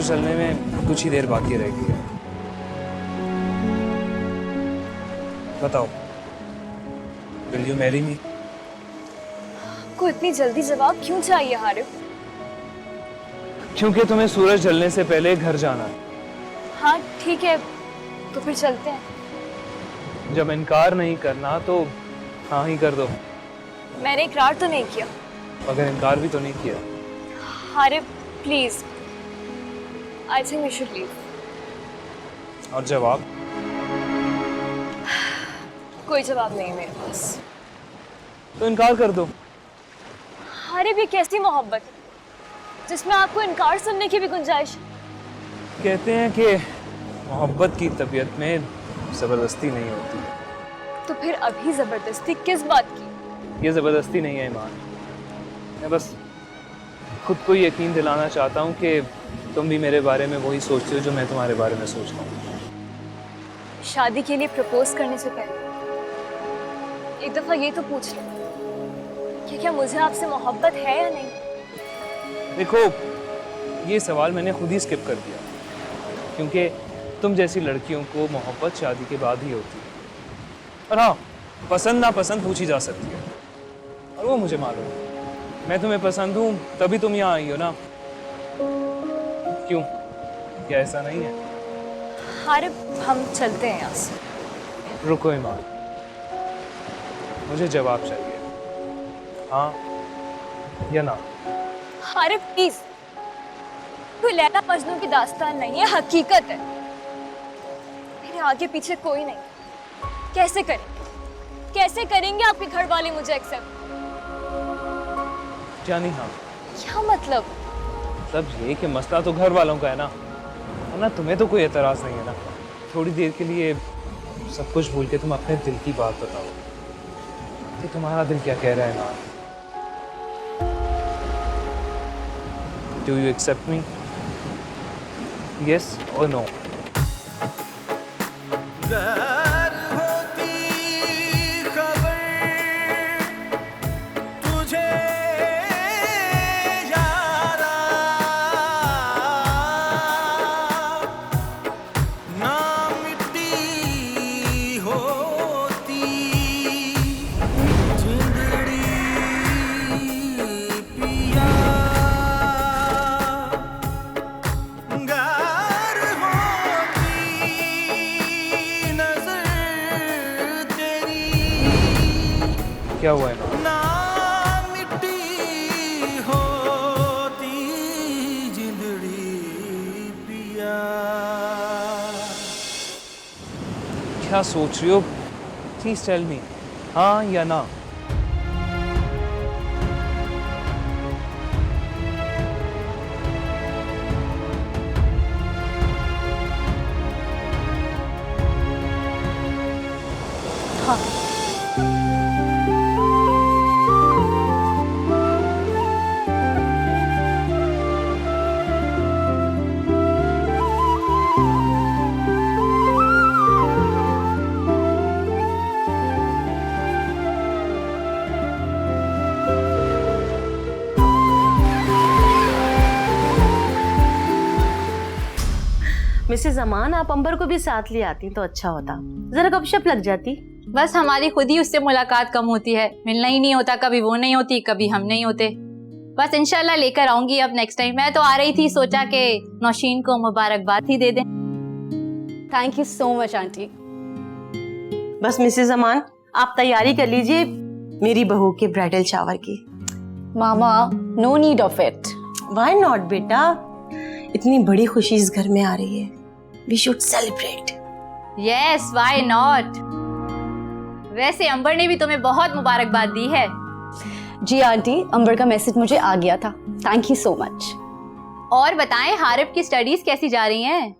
सूरज ढलने में कुछ ही देर बाकी रह गई है। बताओ, विल यू मैरी मी? को इतनी जल्दी जवाब क्यों चाहिए हारिफ? क्योंकि तुम्हें सूरज ढलने से पहले घर जाना है। हाँ ठीक है, तो फिर चलते हैं। जब इनकार नहीं करना तो हाँ ही कर दो। मैंने इकरार तो नहीं किया। मगर इनकार भी तो नहीं किया। Harif please, I think we should leave. और जवाब? कोई जवाब नहीं मेरे पास। तो इनकार कर दो। हारिफ ये कैसी मोहब्बत है जिसमें आपको इनकार सुनने की भी गुंजाइश? कहते हैं कि मोहब्बत की तबीयत में जबरदस्ती नहीं होती। तो फिर अभी जबरदस्ती किस बात की? ये जबरदस्ती नहीं है ईमान, मैं बस खुद को यकीन दिलाना चाहता हूँ कि तुम भी मेरे बारे में वही सोचते हो जो मैं तुम्हारे बारे में सोचता हूँ। शादी के लिए प्रपोज करने से पहले एक दफा ये तो पूछ लो कि क्या मुझे आपसे मोहब्बत है या नहीं। देखो, ये सवाल मैंने खुद ही स्किप कर दिया क्योंकि तुम जैसी लड़कियों को मोहब्बत शादी के बाद ही होती है। और हाँ, पसंद ना पसंद पूछी जा सकती है और वो मुझे मालूम है। मैं तुम्हें पसंद हूँ तभी तुम यहाँ आई हो ना। क्यों, क्या ऐसा नहीं है? हारिफ हम चलते हैं यहाँ से। रुको ईमान, मुझे जवाब चाहिए, हाँ या ना। हारिफ प्लीज, कोई लैला मजनू की दास्तान नहीं है, हकीकत है। मेरे आगे पीछे कोई नहीं। कैसे करेंगे आपके घर वाले मुझे एक्सेप्ट? जानी हाँ, क्या मतलब? मतलब ये कि मसला तो घर वालों का है ना, वरना तुम्हें तो कोई एतराज नहीं है ना। थोड़ी देर के लिए सब कुछ भूल के तुम अपने दिल की बात बताओ कि तुम्हारा दिल क्या कह रहा है ना। Do you accept me? Yes or no? क्या हुआ है ना? क्या सोच रही हो? प्लीज टेल मी, हाँ या ना। हाँ। मिसेस अमान, आप अंबर को भी साथ ले आती तो अच्छा होता, जरा गपशप लग जाती। बस हमारी खुद ही उससे मुलाकात कम होती है, मिलना ही नहीं होता। कभी वो नहीं होती, कभी हम नहीं होते। बस इंशाल्लाह लेकर आऊंगी अब नेक्स्ट टाइम। मैं तो आ रही थी, सोचा कि नौशीन को मुबारकबाद ही दे दें। Thank you so much aunty. बस मिसेस अमान, आप तैयारी कर लीजिए मेरी बहू के ब्राइडल शावर की। मामा, no need of it. Why not बेटा, इतनी बड़ी खुशी इस घर में आ रही है, we should celebrate. Yes, why not. वैसे अंबर ने भी तुम्हें बहुत मुबारकबाद दी है। जी आंटी, अंबर का मैसेज मुझे आ गया था। Thank you so much. और बताएं, हारिफ की स्टडीज कैसी जा रही हैं?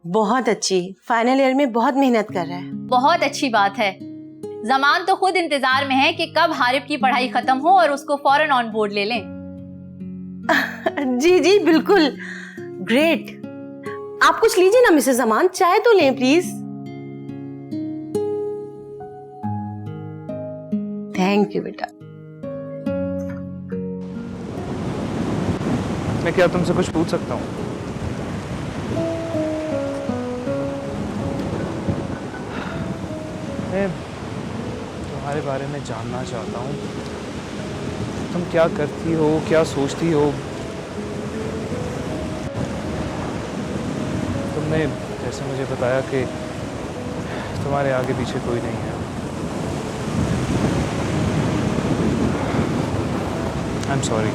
बहुत अच्छी, फाइनल ईयर में बहुत मेहनत कर रहा है। बहुत अच्छी बात है। जमान तो खुद इंतजार में है कि कब हारिफ की पढ़ाई खत्म हो और उसको फौरन ऑन बोर्ड ले लें। जी जी बिल्कुल, ग्रेट। आप कुछ लीजिए ना मिसेस अमान, चाय तो लें प्लीज। थैंक यू बेटा। मैं क्या तुमसे कुछ पूछ सकता हूँ? तुम्हारे बारे में जानना चाहता हूँ। तुम क्या करती हो, क्या सोचती हो। तुमने जैसे मुझे बताया कि तुम्हारे आगे पीछे कोई नहीं है। I am sorry,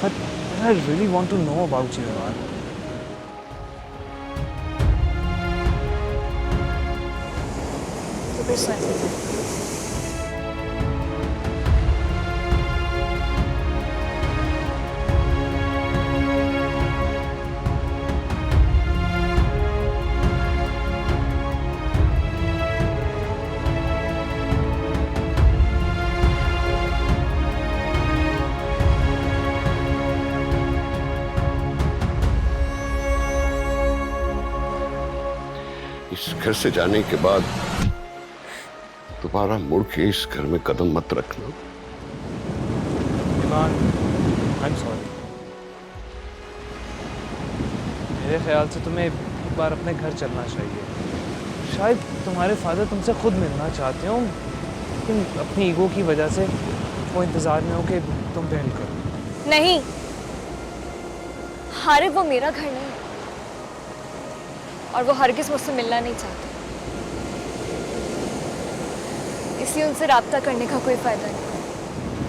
but I really want to know about you यार। तो फिर सुन, इस घर से जाने के बाद दोबारा मुड़ के इस घर में कदम मत रखना। ईमान, आई एम सॉरी। मेरे ख्याल से तुम्हें एक बार अपने घर चलना चाहिए। शायद तुम्हारे फादर तुमसे खुद मिलना चाहते हो, लेकिन अपनी ईगो की वजह से वो इंतज़ार में हो कि तुम पहल करो। नहीं हारिब, वो मेरा घर नहीं है और वो हरगिज़ मुझसे मिलना नहीं चाहते, इसलिए उनसे राब्ता करने का कोई फायदा नहीं।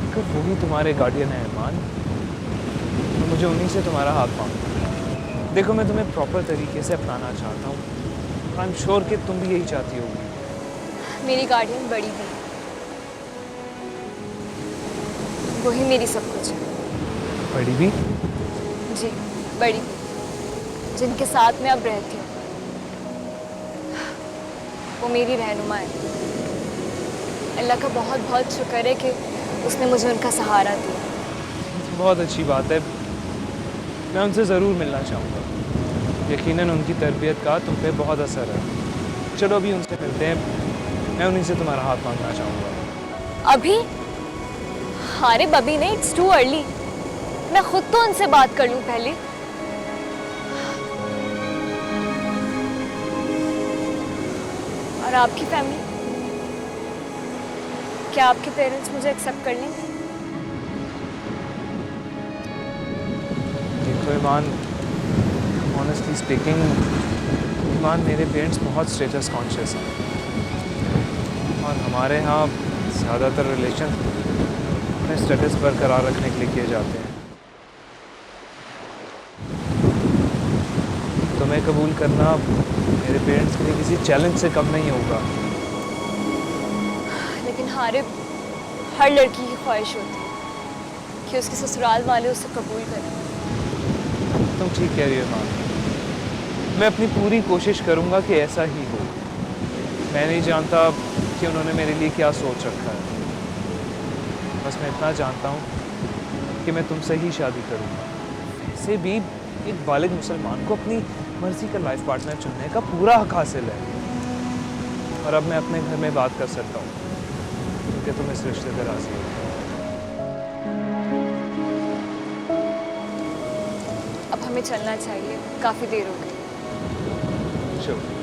अगर वही तुम्हारे गार्डियन है ईमान, तो मुझे उन्हीं से तुम्हारा हाथ मांगना। देखो, मैं तुम्हें प्रॉपर तरीके से अपनाना चाहता हूँ। आई एम श्योर कि तुम भी यही चाहती होगी। मेरी गार्डियन बड़ी भी है, वही मेरी सब कुछ है। बड़ी भी? जी बड़ी भी, जिनके साथ मैं अब रहती हूँ, वो मेरी रहनुमा है। अल्लाह का बहुत बहुत शुक्र है कि उसने मुझे उनका सहारा दिया। बहुत अच्छी बात है। मैं उनसे ज़रूर मिलना चाहूँगा। यकीनन उनकी तरबियत का तुम पे बहुत असर है। चलो अभी उनसे मिलते हैं। मैं उन्हीं से तुम्हारा हाथ मांगना चाहूँगा। अभी? हारिब अभी नहीं, इट्स टू अर्ली। मैं खुद तो उनसे बात कर लूँ पहले। और आपकी फैमिली, क्या आपके पेरेंट्स मुझे एक्सेप्ट कर लेंगे? देखो ईमान, ऑनेस्टली स्पीकिंग, ईमान, मेरे पेरेंट्स बहुत स्टेटस कॉन्शियस हैं और हमारे यहाँ ज़्यादातर रिलेशन अपने स्टेटस बरकरार रखने के लिए किए जाते हैं। तुम्हें कबूल करना मेरे पेरेंट्स के लिए किसी चैलेंज से कम नहीं होगा। लेकिन हारिब, हर लड़की की ख्वाहिश होती है कि उसके ससुराल वाले उसे कबूल करें। तुम ठीक कह रही हो ईमान। मैं अपनी पूरी कोशिश करूँगा कि ऐसा ही हो। मैं नहीं जानता कि उन्होंने मेरे लिए क्या सोच रखा है। बस मैं इतना जानता हूँ कि मैं तुमसे ही शादी करूँगा। वैसे भी एक बालिग मुसलमान को अपनी मर्जी का लाइफ पार्टनर चुनने का पूरा हक हासिल है। और अब मैं अपने घर में बात कर सकता हूँ क्योंकि तुम इस रिश्ते पर राजी हो। अब हमें चलना चाहिए, काफ़ी देर हो गई। चलो।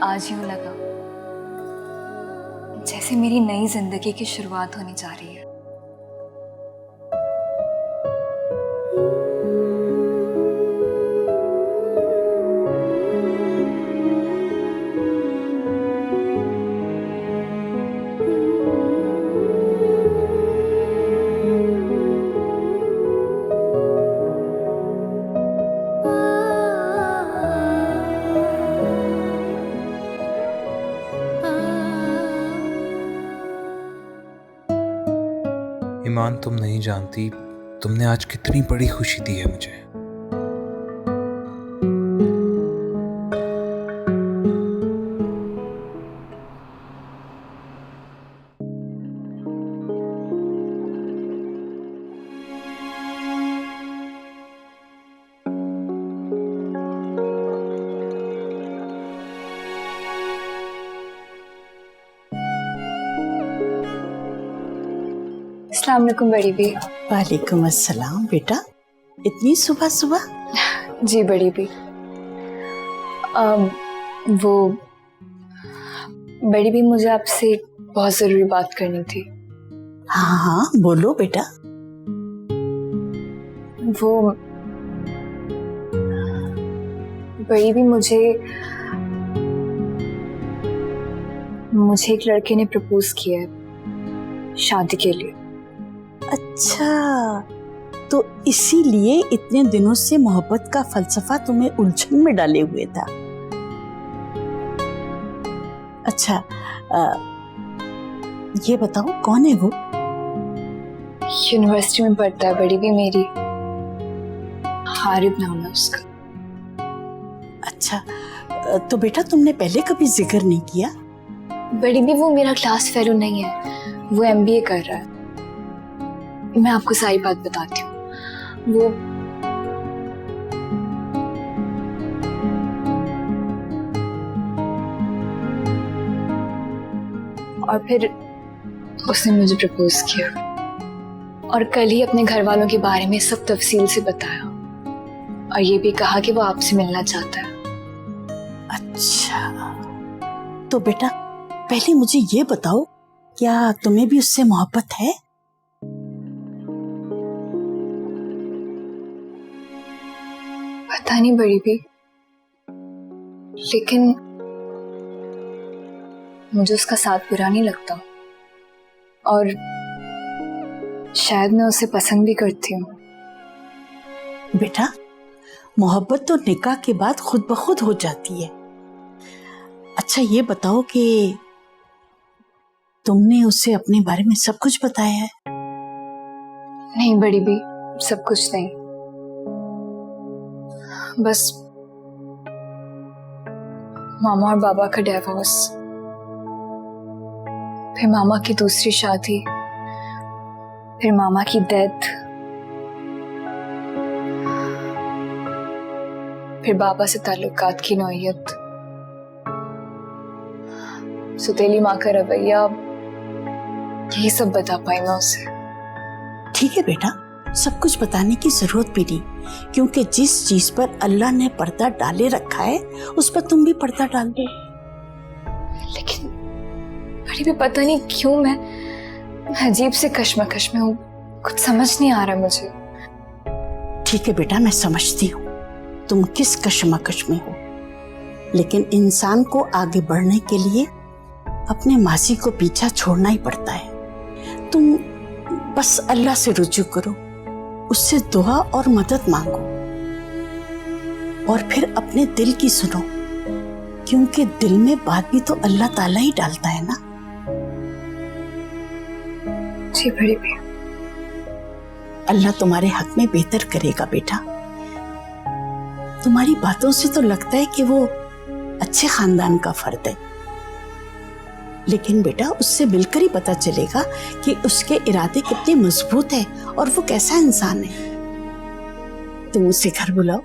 आज यूं लगा जैसे मेरी नई जिंदगी की शुरुआत होने जा रही है। जान तुम नहीं जानती तुमने आज कितनी बड़ी खुशी दी है मुझे। अस्सलाम वालेकुम बड़ी भी। वालेकुम अस्सलाम बेटा, इतनी सुबह सुबह? जी बड़ी भी, वो बड़ी भी मुझे आपसे बहुत जरूरी बात करनी थी। हाँ हाँ बोलो बेटा। वो बड़ी भी मुझे एक लड़के ने प्रपोज किया है शादी के लिए। अच्छा, तो इसीलिए इतने दिनों से मोहब्बत का फलसफा तुम्हें उलझन में डाले हुए था। अच्छा, ये बताओ कौन है वो? यूनिवर्सिटी में पढ़ता है बड़ी भी मेरी, हारिब नाम है उसका। अच्छा, तो बेटा तुमने पहले कभी जिक्र नहीं किया? बड़ी भी वो मेरा क्लास फेलो नहीं है, वो MBA कर रहा है। मैं आपको सारी बात बताती हूँ। वो और फिर उसने मुझे प्रपोज किया और कल ही अपने घर वालों के बारे में सब तफसील से बताया और ये भी कहा कि वो आपसे मिलना चाहता है। अच्छा, तो बेटा पहले मुझे ये बताओ, क्या तुम्हें भी उससे मोहब्बत है? पता नहीं बड़ी भी, लेकिन मुझे उसका साथ बुरा नहीं लगता और शायद मैं उसे पसंद भी करती हूँ। बेटा मोहब्बत तो निकाह के बाद खुद ब खुद हो जाती है। अच्छा ये बताओ कि तुमने उसे अपने बारे में सब कुछ बताया है? नहीं बड़ी भी, सब कुछ नहीं, बस मामा और बाबा का डिवोर्स, फिर मामा की दूसरी शादी, फिर मामा की डेथ, फिर बाबा से ताल्लुकात की नौयत, सुतेली माँ का रवैया, यही सब बता पाई मैं उसे। ठीक है बेटा, सब कुछ बताने की जरूरत भी नहीं, क्योंकि जिस चीज पर अल्लाह ने पर्दा डाले रखा है उस पर तुम भी पर्दा डाल दो। लेकिन बड़ी भी पता नहीं क्यों मैं अजीब से कश्मकश में हूँ, कुछ समझ नहीं आ रहा मुझे। ठीक है बेटा, मैं समझती हूँ तुम किस कश्मकश में हो, लेकिन इंसान को आगे बढ़ने के लिए अपने माजी को पीछा छोड़ना ही पड़ता है। तुम बस अल्लाह से रुजू करो, उससे दुआ और मदद मांगो और फिर अपने दिल की सुनो, क्योंकि दिल में बात भी तो अल्लाह ताला ही डालता है ना। जी बड़ी भी, अल्लाह तुम्हारे हक में बेहतर करेगा बेटा। तुम्हारी बातों से तो लगता है कि वो अच्छे खानदान का फर्द है, लेकिन बेटा उससे मिलकर ही पता चलेगा कि उसके इरादे कितने मजबूत है और वो कैसा इंसान है। तुम उसे घर बुलाओ।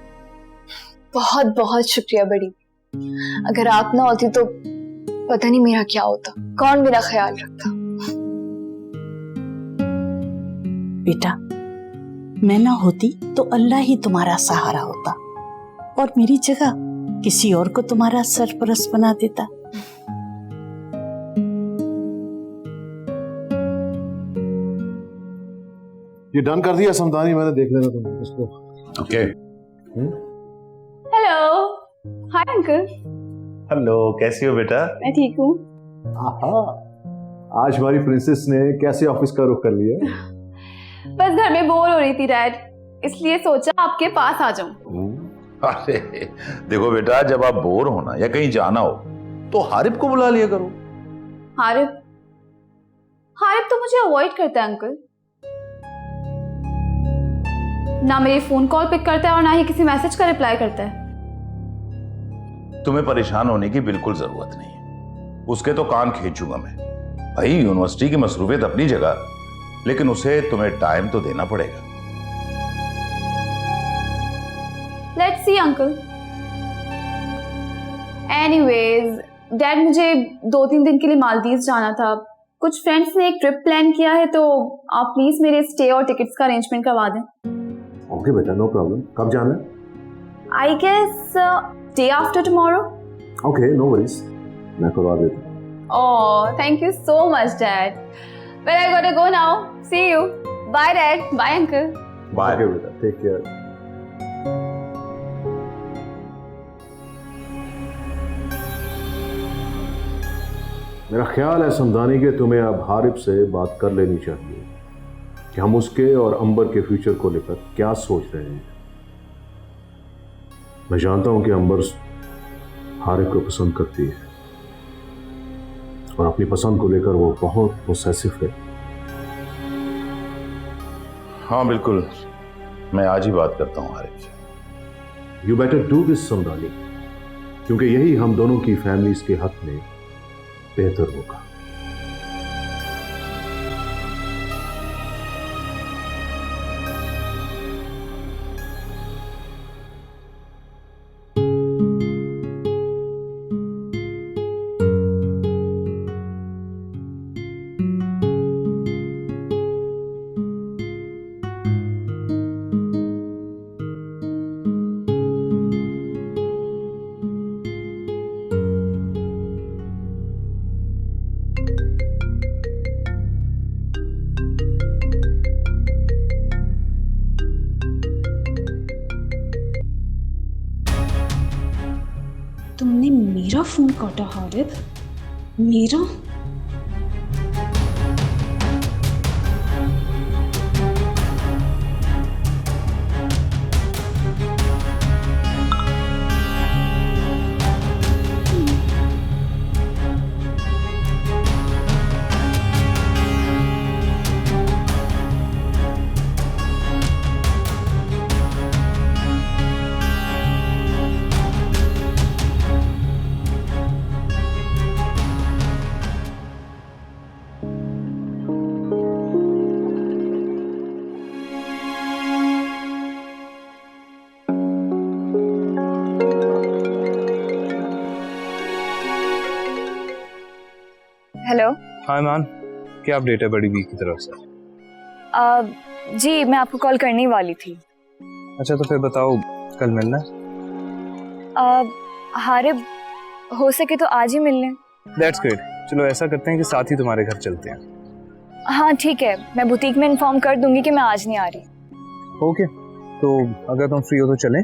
बहुत बहुत शुक्रिया बड़ी, अगर आप ना होती तो पता नहीं मेरा क्या होता, कौन मेरा ख्याल रखता। बेटा मैं ना होती तो अल्लाह ही तुम्हारा सहारा होता और मेरी जगह किसी और को तुम्हारा सरपरस्त बना देता। ये डन कर दिया समदानी, मैंने देख लेना तुम उसको। Okay. Hello, hi uncle. Hello, कैसी हो बेटा? मैं ठीक हूँ। आज हमारी प्रिंसेस ने कैसे ऑफिस का रुख कर लिया? बस घर में बोर हो रही थी डैड, इसलिए सोचा आपके पास आ जाऊं। अरे देखो बेटा, जब आप बोर होना या कहीं जाना हो तो हारिब को बुला लिया करो। हारिब तो मुझे अवॉइड करता है अंकल। ना मेरी फोन कॉल पिक करता है और ना ही किसी मैसेज का रिप्लाई करता है। तुम्हें परेशान होने की बिल्कुल जरूरत नहीं है, उसके तो कान खींचूंगा मैं। भाई यूनिवर्सिटी की मसरूफियत अपनी जगह, लेकिन उसे तुम्हें टाइम तो देना पड़ेगा। Let's see uncle. Anyways dad, मुझे 2-3 दिन के लिए मालदीव जाना था। कुछ फ्रेंड्स ने एक ट्रिप प्लान किया है, तो आप प्लीज मेरे स्टे और टिकट्स का अरेंजमेंट करवा दें। ओके बेटा, नो प्रॉब्लम। कब जाना है? I guess day after tomorrow. Okay, no worries, मैं करवा देता हूँ। Oh, thank you so much, Dad. Well, I gotta go now. See you. Bye, Dad. Bye, Uncle. Bye बेटा, टेक केयर। मेरा ख्याल है समदानी के तुम्हें अब हारिब से बात कर लेनी चाहिए कि हम उसके और अंबर के फ्यूचर को लेकर क्या सोच रहे हैं। मैं जानता हूं कि अंबर हारिब को पसंद करती है और अपनी पसंद को लेकर वो बहुत पोसेसिव है। हाँ बिल्कुल, मैं आज ही बात करता हूँ हारिब से। You better do this Samdani, क्योंकि यही हम दोनों की फैमिलीज के हक में बेहतर होगा। तुमने मेरा फोन काटा हारिब? मेरा? हेलो। हाय मैम, क्या अपडेट है बड़ी बी की तरफ से? जी मैं आपको कॉल करने ही वाली थी। अच्छा तो फिर बताओ, कल मिलना है? हारिब हो सके तो आज ही मिल लें। That's great. चलो ऐसा करते हैं कि साथ ही तुम्हारे घर चलते हैं। हाँ ठीक है, मैं बुटीक में इन्फॉर्म कर दूंगी कि मैं आज नहीं आ रही। ओके, तो अगर तुम फ्री हो तो चलें।